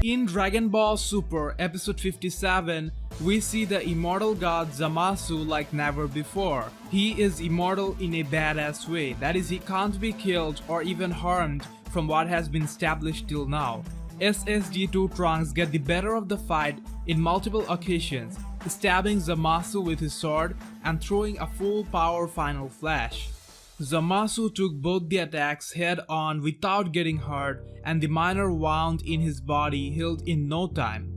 In Dragon Ball Super episode 57, we see the Immortal God Zamasu like never before. He is immortal in a badass way, that is, he can't be killed or even harmed from what has been established till now. SSG2 Trunks get the better of the fight in multiple occasions, stabbing Zamasu with his sword and throwing a full power final flash. Zamasu took both the attacks head on without getting hurt, and the minor wound in his body healed in no time.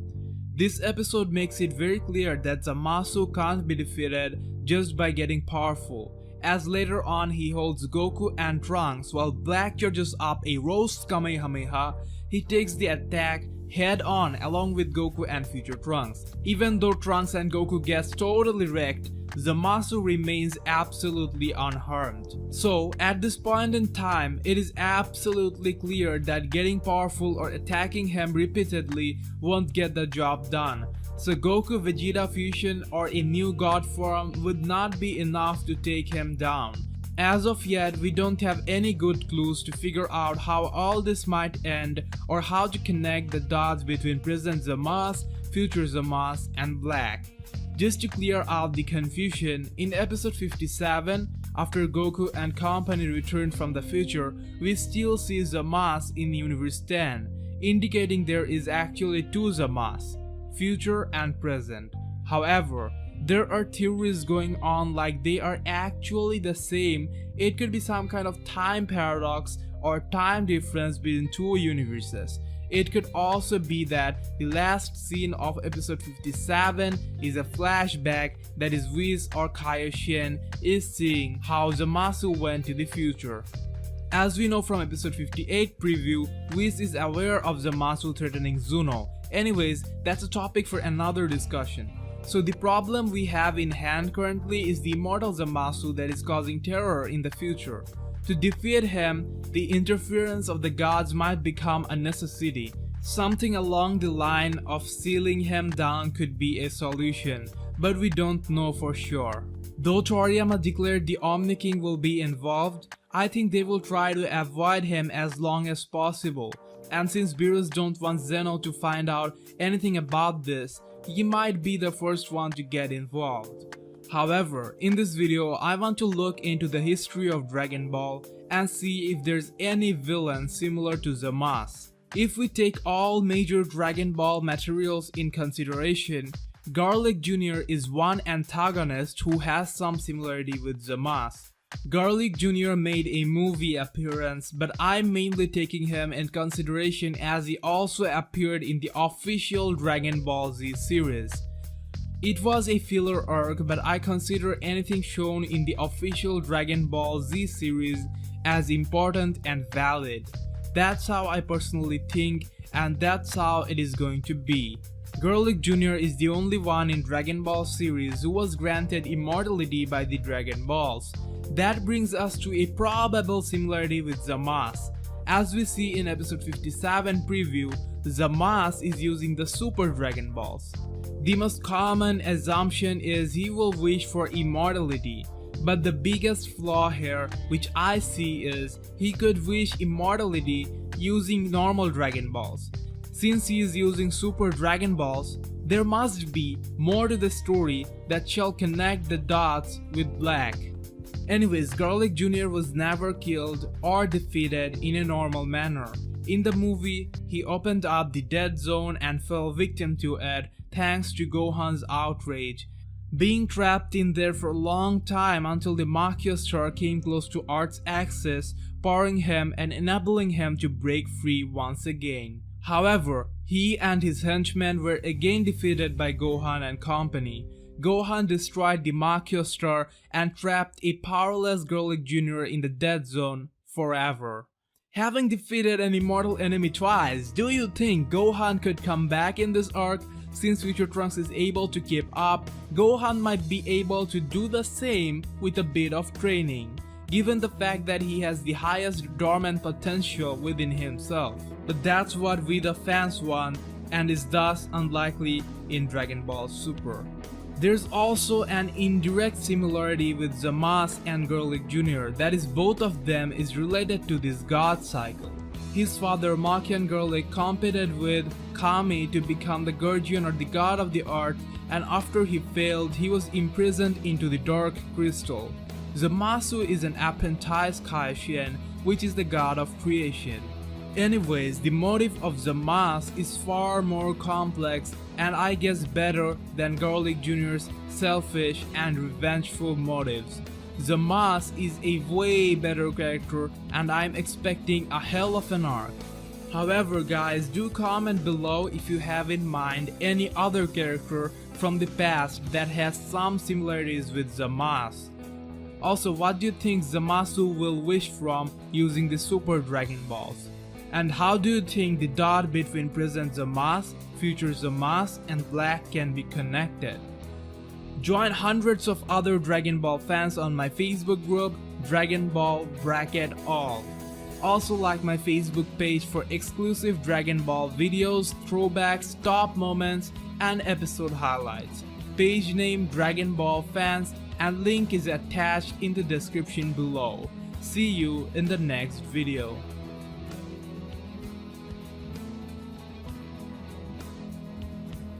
This episode makes it very clear that Zamasu can't be defeated just by getting powerful, as later on he holds Goku and Trunks while Black charges up a roast Kamehameha. He takes the attack head on along with Goku and future Trunks. Even though Trunks and Goku gets totally wrecked, Zamasu remains absolutely unharmed. So at this point in time, it is absolutely clear that getting powerful or attacking him repeatedly won't get the job done. So Goku Vegeta fusion or a new god form would not be enough to take him down. As of yet, we don't have any good clues to figure out how all this might end or how to connect the dots between present Zamasu, future Zamasu, and Black. Just to clear out the confusion, in episode 57, after Goku and company return from the future, we still see Zamasu in Universe 10, indicating there is actually two Zamasu, future and present. However, there are theories going on like they are actually the same. It could be some kind of time paradox or time difference between two universes. It could also be that the last scene of episode 57 is a flashback, that is Whis or Kaioshin is seeing how Zamasu went to the future. As we know from episode 58 preview, Whis is aware of Zamasu threatening Zuno. Anyways, that's a topic for another discussion. So the problem we have in hand currently is the immortal Zamasu that is causing terror in the future. To defeat him, the interference of the gods might become a necessity. Something along the line of sealing him down could be a solution, but we don't know for sure. Though Toriyama declared the Omni King will be involved, I think they will try to avoid him as long as possible. And since Beerus don't want Zeno to find out anything about this, he might be the first one to get involved. However, in this video, I want to look into the history of Dragon Ball and see if there's any villain similar to Zamasu. If we take all major Dragon Ball materials in consideration, Garlic Jr. is one antagonist who has some similarity with Zamasu. Garlic Jr. made a movie appearance, but I'm mainly taking him in consideration as he also appeared in the official Dragon Ball Z series. It was a filler arc, but I consider anything shown in the official Dragon Ball Z series as important and valid. That's how I personally think, and that's how it is going to be. Garlic Jr. is the only one in Dragon Ball series who was granted immortality by the Dragon Balls. That brings us to a probable similarity with Zamasu. As we see in episode 57 preview, Zamasu is using the Super Dragon Balls. The most common assumption is he will wish for immortality, but the biggest flaw here which I see is he could wish immortality using normal Dragon Balls. Since he is using Super Dragon Balls, there must be more to the story that shall connect the dots with Black. Anyways, Garlic Jr. was never killed or defeated in a normal manner. In the movie, he opened up the dead zone and fell victim to it thanks to Gohan's outrage, being trapped in there for a long time until the Makio star came close to Earth's axis, powering him and enabling him to break free once again. However, he and his henchmen were again defeated by Gohan and company. Gohan destroyed the Makio star and trapped a powerless Garlic Jr. in the dead zone forever. Having defeated an immortal enemy twice, do you think Gohan could come back in this arc? Since future Trunks is able to keep up, Gohan might be able to do the same with a bit of training, given the fact that he has the highest dormant potential within himself. But that's what we the fans want, and is thus unlikely in Dragon Ball Super. There's also an indirect similarity with Zamasu and Garlic Jr. that is both of them is related to this God cycle. His father Makian Garlic competed with Kami to become the guardian or the god of the earth, and after he failed, he was imprisoned into the dark crystal. Zamasu is an apprenticed Kaishian, which is the god of creation. Anyways, the motive of Zamasu is far more complex and I guess better than Garlic Jr.'s selfish and revengeful motives. Zamasu is a way better character and I'm expecting a hell of an arc. However guys, do comment below if you have in mind any other character from the past that has some similarities with Zamasu. Also, what do you think Zamasu will wish from using the Super Dragon Balls? And how do you think the dot between present Zamasu, future Zamasu and Black can be connected? Join hundreds of other Dragon Ball fans on my Facebook group, Dragon Ball Bracket All. Also like my Facebook page for exclusive Dragon Ball videos, throwbacks, top moments, and episode highlights. Page name Dragon Ball Fans and link is attached in the description below. See you in the next video.